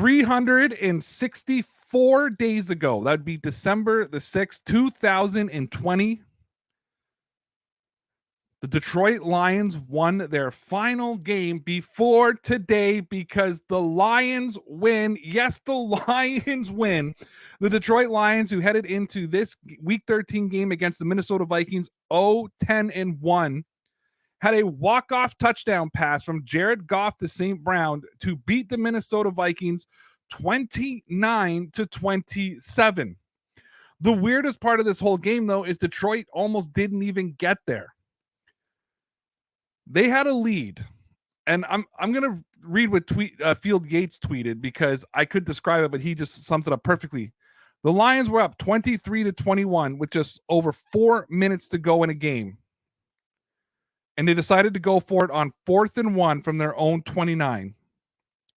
364 days ago, that would be December the 6th, 2020, the Detroit Lions won their final game before today because the Lions win. Yes, the Lions win. The Detroit Lions, who headed into this Week 13 game against the Minnesota Vikings 0-10-1, had a walk-off touchdown pass from Jared Goff to St. Brown to beat the Minnesota Vikings 29-27. The weirdest part of this whole game, though, is Detroit almost didn't even get there. They had a lead, and I'm gonna read what Field Yates tweeted because I could describe it, but he just sums it up perfectly. The Lions were up 23-21 with just over 4 minutes to go in a game, and they decided to go for it on 4th and 1 from their own 29.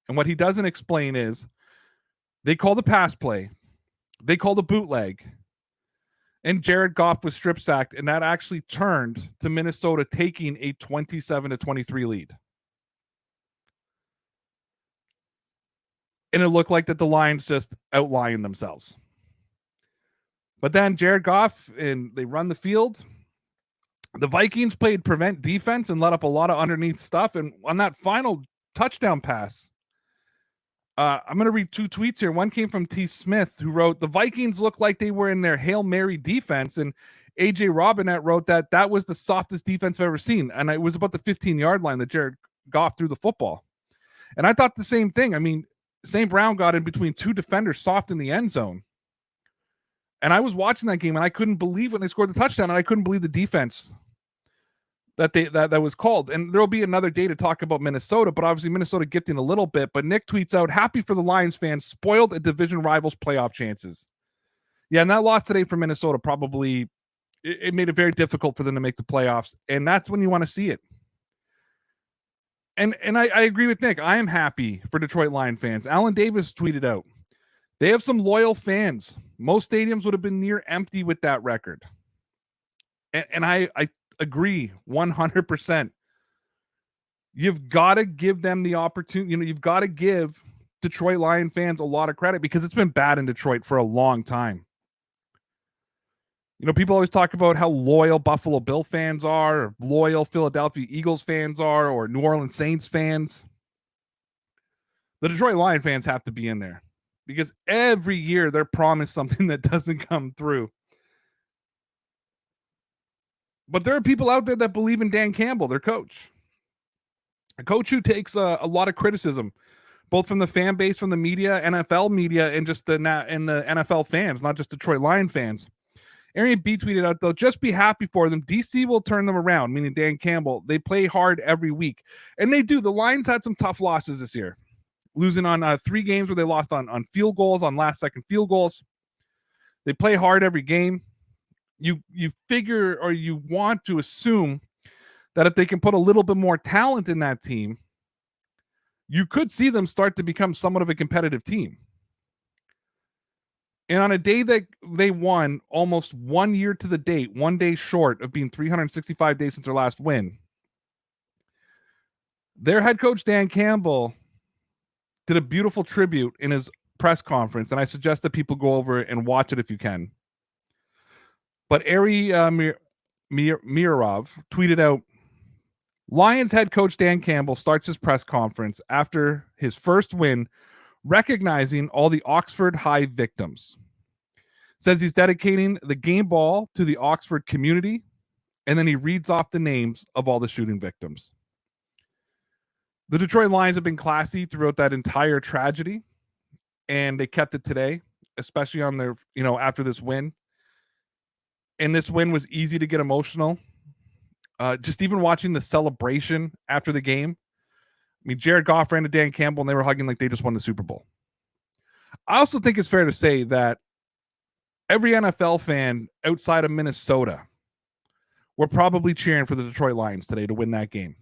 And what he doesn't explain is they called a pass play, they called a bootleg, and Jared Goff was strip sacked, and that actually turned to Minnesota taking a 27-23 lead. And it looked like that the Lions just outlying themselves. But then Jared Goff, and they run the field. The Vikings played prevent defense and let up a lot of underneath stuff. And on that final touchdown pass, I'm going to read 2 tweets here. One came from T. Smith, who wrote, the Vikings looked like they were in their Hail Mary defense. And AJ Robinette wrote that was the softest defense I've ever seen. And it was about the 15-yard line that Jared Goff threw the football. And I thought the same thing. I mean, St. Brown got in between 2 defenders soft in the end zone. And I was watching that game, and I couldn't believe when they scored the touchdown, and I couldn't believe the defense that was called. And there'll be another day to talk about Minnesota, but obviously Minnesota gifting a little bit. But Nick tweets out, happy for the Lions fans, spoiled a division rival's playoff chances. Yeah, and that loss today for Minnesota probably, it made it very difficult for them to make the playoffs, and that's when you want to see it. And I agree with Nick. I am happy for Detroit Lion fans. Alan Davis tweeted out, they have some loyal fans. Most stadiums would have been near empty with that record. And I agree 100%. You've got to give them the opportunity. You've got to give Detroit Lion fans a lot of credit because it's been bad in Detroit for a long time. People always talk about how loyal Buffalo Bill fans are, or loyal Philadelphia Eagles fans are, or New Orleans Saints fans. The Detroit Lion fans have to be in there because every year they're promised something that doesn't come through. But there are people out there that believe in Dan Campbell, their coach. A coach who takes a lot of criticism, both from the fan base, from the media, NFL media, and just the NFL fans, not just Detroit Lion fans. Arian B tweeted out, though, just be happy for them. DC will turn them around, meaning Dan Campbell. They play hard every week. And they do. The Lions had some tough losses this year, losing on 3 games where they lost on field goals, on last-second field goals. They play hard every game. You figure, or you want to assume, that if they can put a little bit more talent in that team, you could see them start to become somewhat of a competitive team. And on a day that they won almost 1 year to the date, 1 day short of being 365 days since their last win, their head coach, Dan Campbell, did a beautiful tribute in his press conference, and I suggest that people go over and watch it if you can. But Ari Mirov tweeted out, Lions head coach Dan Campbell starts his press conference after his first win, recognizing all the Oxford High victims. Says he's dedicating the game ball to the Oxford community, and then he reads off the names of all the shooting victims. The Detroit Lions have been classy throughout that entire tragedy, and they kept it today, especially on their, after this win. And this win was easy to get emotional. Just even watching the celebration after the game. I mean, Jared Goff ran to Dan Campbell, and they were hugging like they just won the Super Bowl. I also think it's fair to say that every NFL fan outside of Minnesota were probably cheering for the Detroit Lions today to win that game.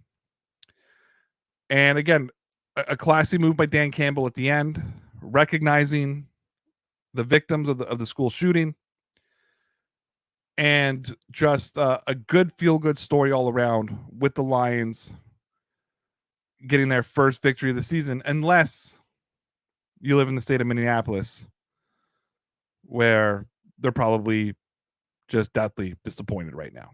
And again, a classy move by Dan Campbell at the end, recognizing the victims of the school shooting. And just a good feel-good story all around with the Lions getting their first victory of the season, unless you live in the state of Minneapolis, where they're probably just deathly disappointed right now.